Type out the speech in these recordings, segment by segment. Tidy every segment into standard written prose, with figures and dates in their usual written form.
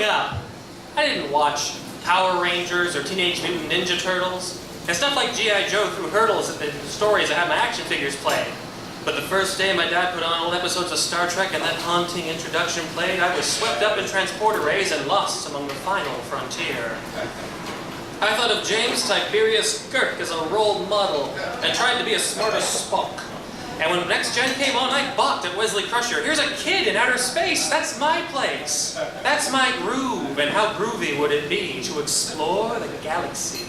up, I didn't watch Power Rangers or Teenage Mutant Ninja Turtles, and stuff like G.I. Joe threw hurdles at the stories I had my action figures play. But the first day my dad put on old episodes of Star Trek and that haunting introduction played, I was swept up in transport arrays and lost among the final frontier. I thought of James Tiberius Kirk as a role model and tried to be as smart as Spock. And when Next Gen came on, I balked at Wesley Crusher. Here's a kid in outer space. That's my place. That's my groove. And how groovy would it be to explore the galaxy?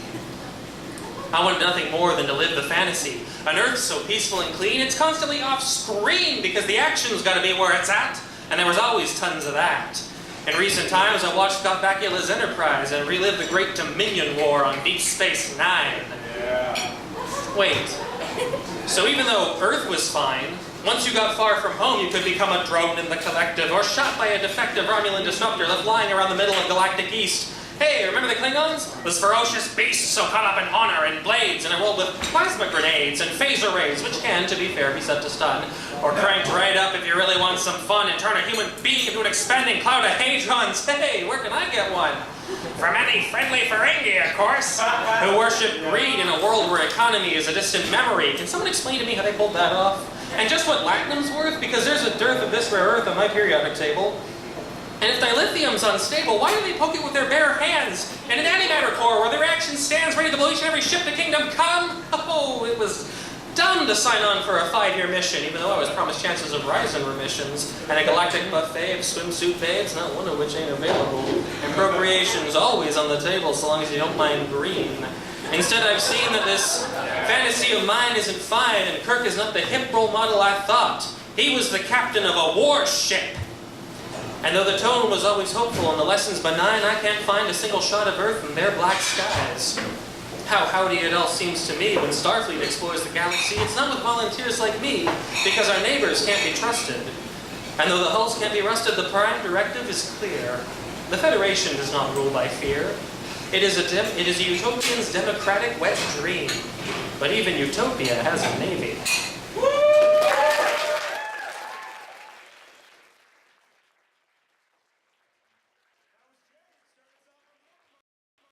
I wanted nothing more than to live the fantasy. An Earth so peaceful and clean, it's constantly off-screen because the action's got to be where it's at. And there was always tons of that. In recent times, I watched Scott Bakula's Enterprise and relived the Great Dominion War on Deep Space Nine. Yeah. Wait. So even though Earth was fine, once you got far from home, you could become a drone in the collective, or shot by a defective Romulan disruptor left lying around the middle of Galactic East. Hey, remember the Klingons? Those ferocious beasts so caught up in honor and blades, and are rolled with plasma grenades and phaser rays, which can, to be fair, be set to stun, or cranked right up if you really want some fun and turn a human being into an expanding cloud of hadrons. Hey, where can I get one? From any friendly Ferengi, of course, who worship greed in a world where economy is a distant memory. Can someone explain to me how they pulled that off? And just what latinum's worth? Because there's a dearth of this rare earth on my periodic table. And if dilithium's unstable, why do they poke it with their bare hands? And an antimatter core where the reaction stands ready to blow each and every ship to kingdom come? Oh, it was dumb to sign on for a 5-year mission, even though I was promised chances of rising remissions, and a galactic buffet of swimsuit babes, not one of which ain't available, and procreation's always on the table so long as you don't mind green. Instead, I've seen that this fantasy of mine isn't fine, and Kirk is not the hip role model I thought. He was the captain of a warship. And though the tone was always hopeful and the lessons benign, I can't find a single shot of Earth in their black skies. How howdy it all seems to me when Starfleet explores the galaxy. It's not with volunteers like me, because our neighbors can't be trusted. And though the hulls can't be rusted, the prime directive is clear. The Federation does not rule by fear. It is a utopian's democratic wet dream. But even utopia has a navy.